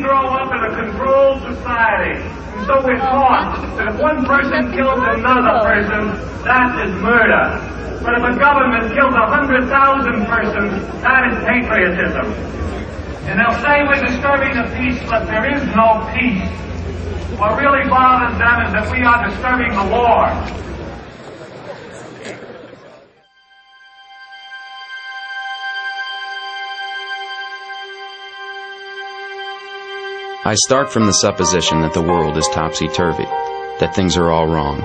grow up in a controlled society. And so we're taught that if one person kills another person, that is murder. But if a government kills 100,000 persons, that is patriotism. And they'll say we're disturbing the peace, but there is no peace. What really bothers them is that we are disturbing the war. I start from the supposition that the world is topsy-turvy, that things are all wrong,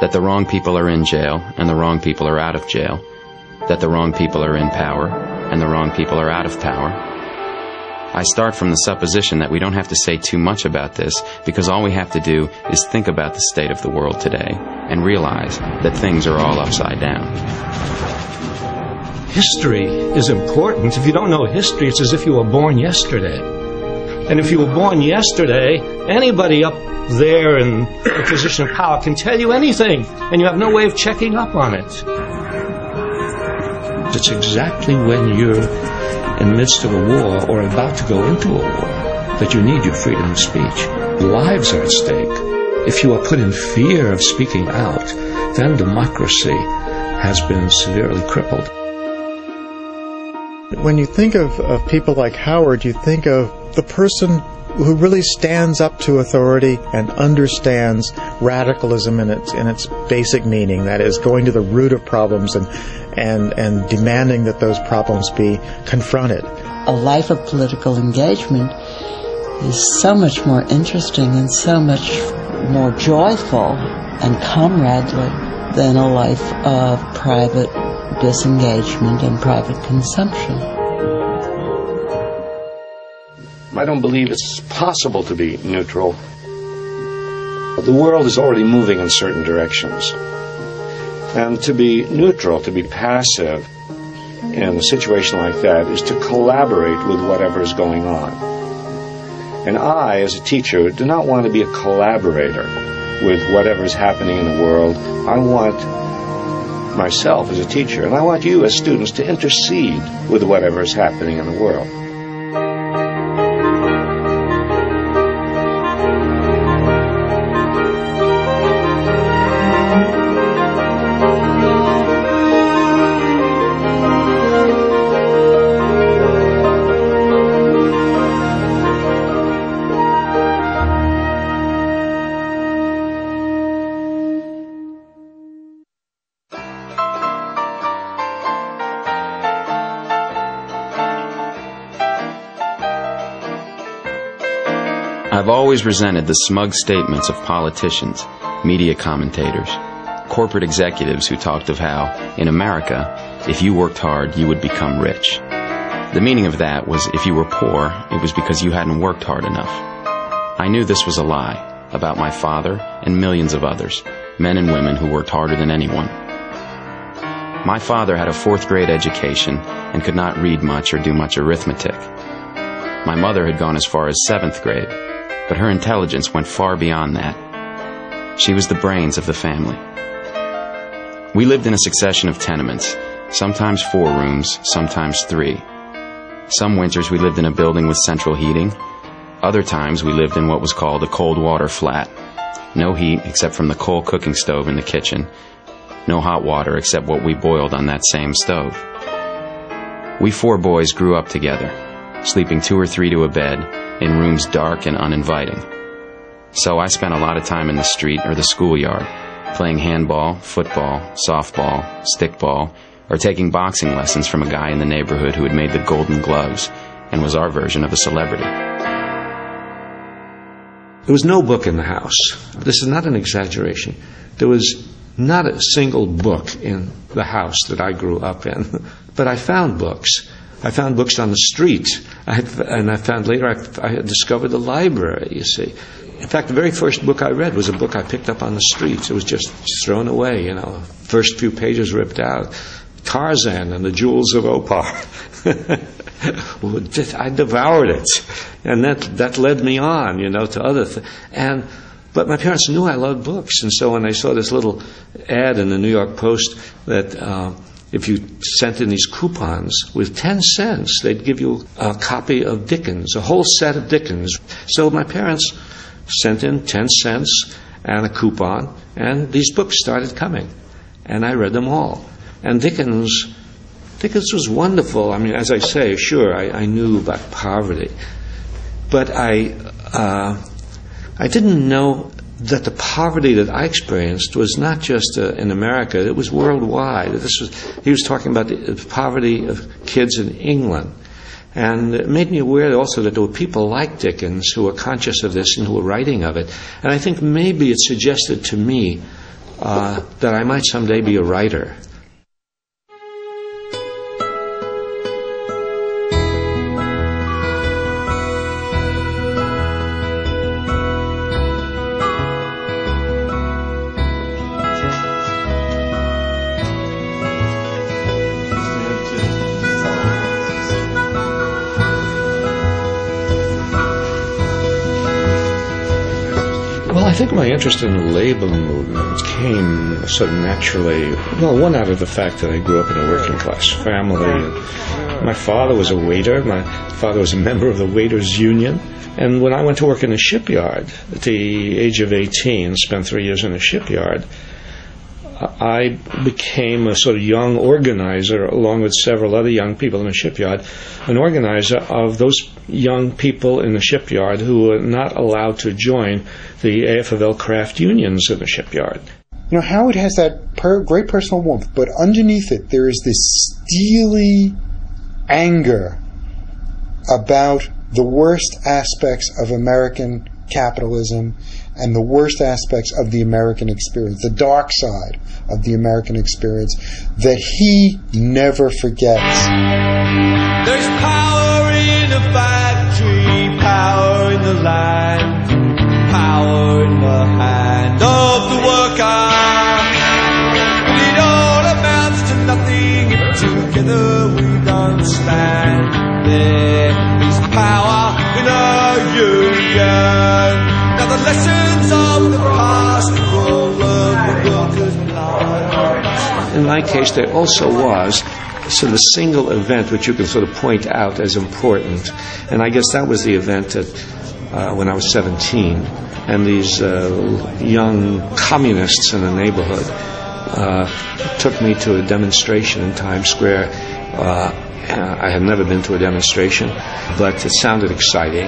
that the wrong people are in jail and the wrong people are out of jail, that the wrong people are in power and the wrong people are out of power. I start from the supposition that we don't have to say too much about this because all we have to do is think about the state of the world today and realize that things are all upside down. History is important. If you don't know history, it's as if you were born yesterday. And if you were born yesterday, anybody up there in a position of power can tell you anything, and you have no way of checking up on it. It's exactly when you're in the midst of a war or about to go into a war that you need your freedom of speech. Lives are at stake. If you are put in fear of speaking out, then democracy has been severely crippled. When you think of people like Howard, you think of the person who really stands up to authority and understands radicalism in its basic meaning, that is, going to the root of problems and demanding that those problems be confronted. A life of political engagement is so much more interesting and so much more joyful and comradely than a life of private disengagement and private consumption. I don't believe it's possible to be neutral. The world is already moving in certain directions. And to be neutral, to be passive in a situation like that is to collaborate with whatever is going on. And I, as a teacher, do not want to be a collaborator with whatever is happening in the world. I want myself as a teacher, and I want you as students to intercede with whatever is happening in the world. I've always resented the smug statements of politicians, media commentators, corporate executives who talked of how, in America, if you worked hard, you would become rich. The meaning of that was if you were poor, it was because you hadn't worked hard enough. I knew this was a lie about my father and millions of others, men and women who worked harder than anyone. My father had a 4th grade education and could not read much or do much arithmetic. My mother had gone as far as 7th grade, but her intelligence went far beyond that. She was the brains of the family. We lived in a succession of tenements, sometimes 4 rooms, sometimes 3. Some winters we lived in a building with central heating. Other times we lived in what was called a cold water flat. No heat except from the coal cooking stove in the kitchen. No hot water except what we boiled on that same stove. We 4 boys grew up together, sleeping 2 or 3 to a bed, in rooms dark and uninviting. So I spent a lot of time in the street or the schoolyard, playing handball, football, softball, stickball, or taking boxing lessons from a guy in the neighborhood who had made the golden gloves and was our version of a celebrity. There was no book in the house. This is not an exaggeration. There was not a single book in the house that I grew up in. But I found books. I found books on the street. And I found later I had discovered the library, you see. In fact, the very first book I read was a book I picked up on the streets. It was just thrown away, you know, first few pages ripped out. Tarzan and the Jewels of Opar. I devoured it. And that led me on, you know, to other things. But my parents knew I loved books. And so when I saw this little ad in the New York Post that If you sent in these coupons with 10 cents, they'd give you a copy of Dickens, a whole set of Dickens. So my parents sent in 10 cents and a coupon, and these books started coming. And I read them all. And Dickens was wonderful. I mean, as I say, sure, I knew about poverty. But I didn't know that the poverty that I experienced was not just in America, it was worldwide. He was talking about the poverty of kids in England. And it made me aware also that there were people like Dickens who were conscious of this and who were writing of it. And I think maybe it suggested to me that I might someday be a writer. Well, I think my interest in the labor movement came sort of naturally, one out of the fact that I grew up in a working class family. And my father was a waiter. My father was a member of the Waiters Union. And when I went to work in a shipyard at the age of 18, spent 3 years in a shipyard, I became a sort of young organizer, along with several other young people in the shipyard, an organizer of those young people in the shipyard who were not allowed to join the AFL craft unions in the shipyard. You know, Howard has that great personal warmth, but underneath it there is this steely anger about the worst aspects of American capitalism and the worst aspects of the American experience, the dark side of the American experience that he never forgets. There's power in a factory, power in the land, power in the hand of the worker. But it all amounts to nothing if together we don't stand. There is power in a union. Now the lessons of the past will learn the workers' lives. In my case, there also was sort of a single event which you can sort of point out as important. And I guess that was the event that when I was 17, and these young communists in the neighborhood took me to a demonstration in Times Square. I had never been to a demonstration, but it sounded exciting.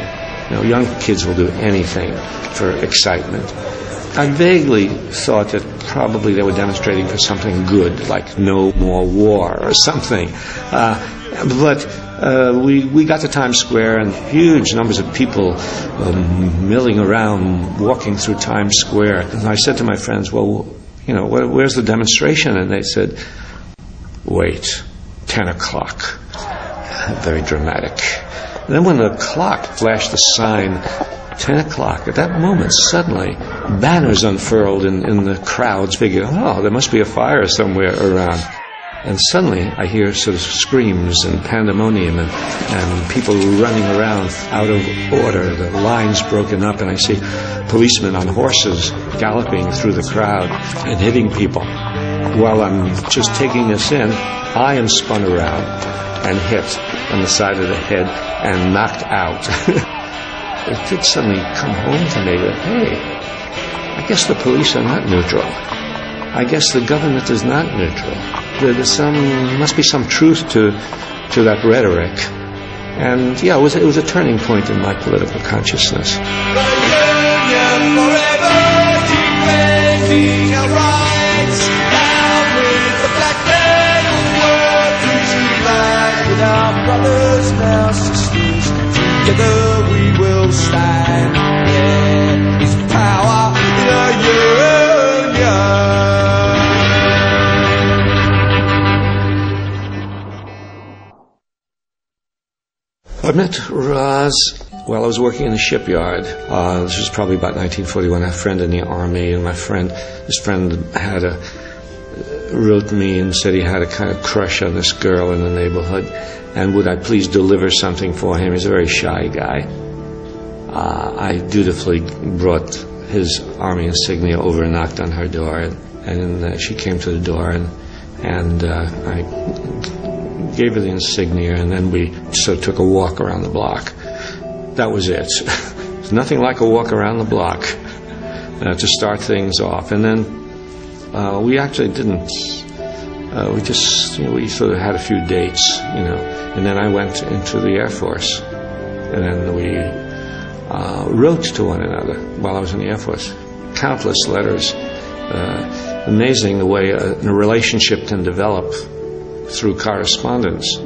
You know, young kids will do anything for excitement. I vaguely thought that probably they were demonstrating for something good, like no more war or something. But we got to Times Square, and huge numbers of people milling around, walking through Times Square. And I said to my friends, well, you know, where's the demonstration? And they said, wait, 10 o'clock. Very dramatic. And then when the clock flashed the sign, 10 o'clock, at that moment, suddenly, banners unfurled in the crowds, figuring, oh, there must be a fire somewhere around. And suddenly, I hear sort of screams and pandemonium and people running around out of order, the lines broken up, and I see policemen on horses galloping through the crowd and hitting people. While I'm just taking this in, I am spun around and hit on the side of the head and knocked out. It did suddenly come home to me that, hey, I guess the police are not neutral. I guess the government is not neutral. There must be some truth to that rhetoric. And yeah, it was a turning point in my political consciousness. The union forever defending our rights. Down with the black men who workers unite with our brothers and our sisters. Together we will stand. There is power in a union. I met Roz while I was working in the shipyard. This was probably about 1941. I had a friend in the Army, and this friend wrote me and said he had a kind of crush on this girl in the neighborhood, and would I please deliver something for him. He's a very shy guy. I dutifully brought his Army insignia over and knocked on her door, and she came to the door, and And I gave her the insignia, and then we sort of took a walk around the block. That was it. There's nothing like a walk around the block to start things off. And then we actually didn't. We sort of had a few dates, and then I went into the Air Force, and then we wrote to one another while I was in the Air Force. Countless letters. Amazing the way a relationship can develop through correspondence.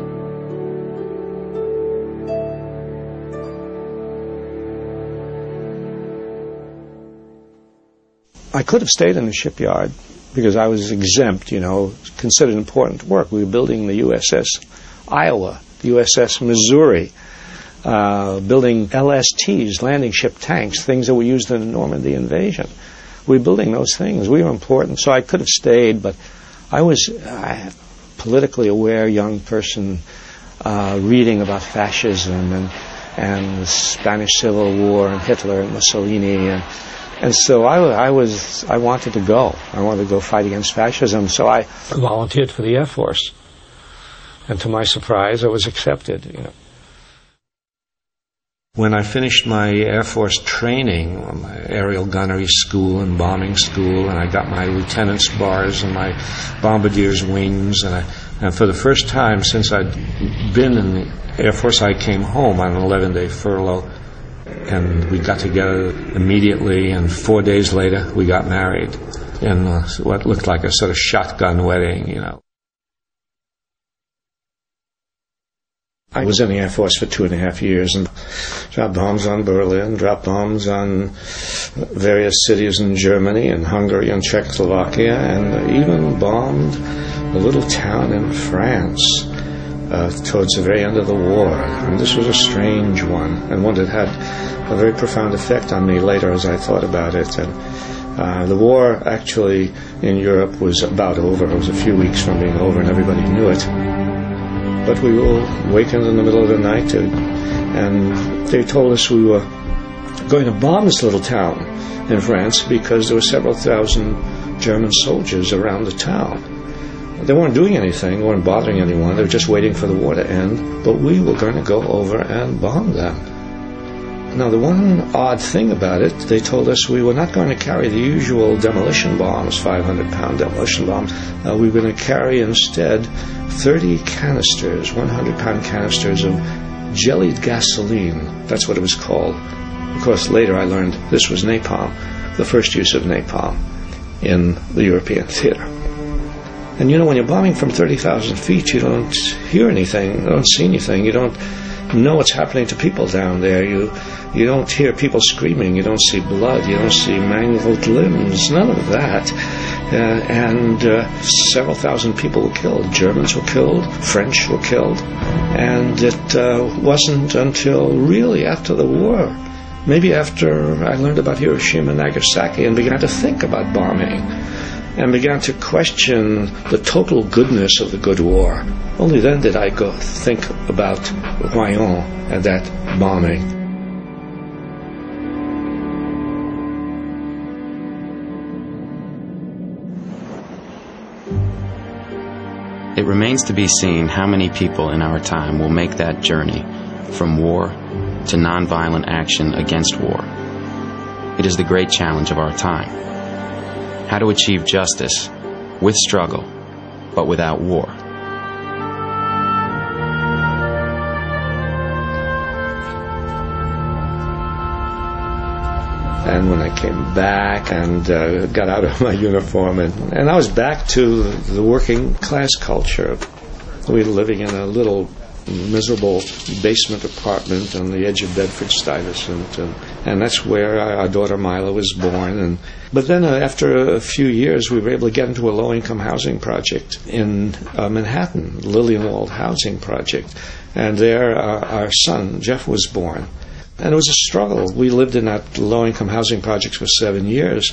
I could have stayed in the shipyard because I was exempt, considered important work. We were building the USS Iowa, the USS Missouri, building LSTs, landing ship tanks, things that were used in the Normandy invasion. We were building those things. We were important, so I could have stayed, but I was a politically aware young person reading about fascism and the Spanish Civil War and Hitler and Mussolini, and so I wanted to go. I wanted to go fight against fascism, so I volunteered for the Air Force. And to my surprise, I was accepted. When I finished my Air Force training, my aerial gunnery school and bombing school, and I got my lieutenant's bars and my bombardier's wings, and for the first time since I'd been in the Air Force, I came home on an 11-day furlough, and we got together immediately, and 4 days later we got married in what looked like a sort of shotgun wedding, I was in the Air Force for 2.5 years and dropped bombs on Berlin, dropped bombs on various cities in Germany and Hungary and Czechoslovakia, and even bombed a little town in France towards the very end of the war. And this was a strange one, and one that had a very profound effect on me later as I thought about it. And the war actually in Europe was about over. It was a few weeks from being over, and everybody knew it. But we all wakened in the middle of the night, and they told us we were going to bomb this little town in France because there were several thousand German soldiers around the town. They weren't doing anything, they weren't bothering anyone, they were just waiting for the war to end, but we were going to go over and bomb them. Now, the one odd thing about it, they told us we were not going to carry the usual demolition bombs, 500-pound demolition bombs. We were going to carry instead 30 canisters, 100-pound canisters of jellied gasoline. That's what it was called. Of course, later I learned this was napalm, the first use of napalm in the European theater. And when you're bombing from 30,000 feet, you don't hear anything, you don't see anything, you don't know what's happening to people down there. You don't hear people screaming, you don't see blood, you don't see mangled limbs, none of that. And several thousand people were killed. Germans were killed, French were killed, and it wasn't until really after the war, maybe after I learned about Hiroshima and Nagasaki and began to think about bombing and began to question the total goodness of the good war. Only then did I go think about Royan and that bombing. It remains to be seen how many people in our time will make that journey from war to nonviolent action against war. It is the great challenge of our time. How to achieve justice with struggle, but without war. And when I came back and got out of my uniform, and I was back to the working class culture. We were living in a little miserable basement apartment on the edge of Bedford-Stuyvesant, and that's where our daughter Mila was born. But then after a few years, we were able to get into a low-income housing project in Manhattan, Lillienwald Housing Project, and there our son Jeff was born. And it was a struggle. We lived in that low-income housing project for 7 years.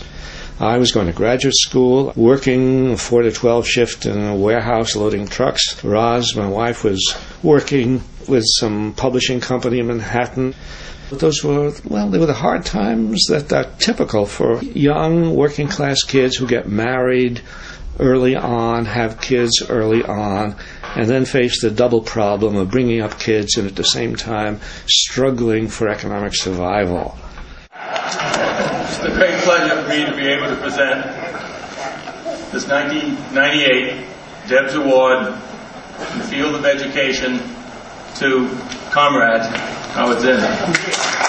I was going to graduate school, working a 4 to 12 shift in a warehouse loading trucks. Roz, my wife, was working with some publishing company in Manhattan. But those were, they were the hard times that are typical for young working class kids who get married, early on, have kids early on, and then face the double problem of bringing up kids and at the same time struggling for economic survival. It's a great pleasure for me to be able to present this 1998 Debs Award in the field of education to Comrade Howard Zinn.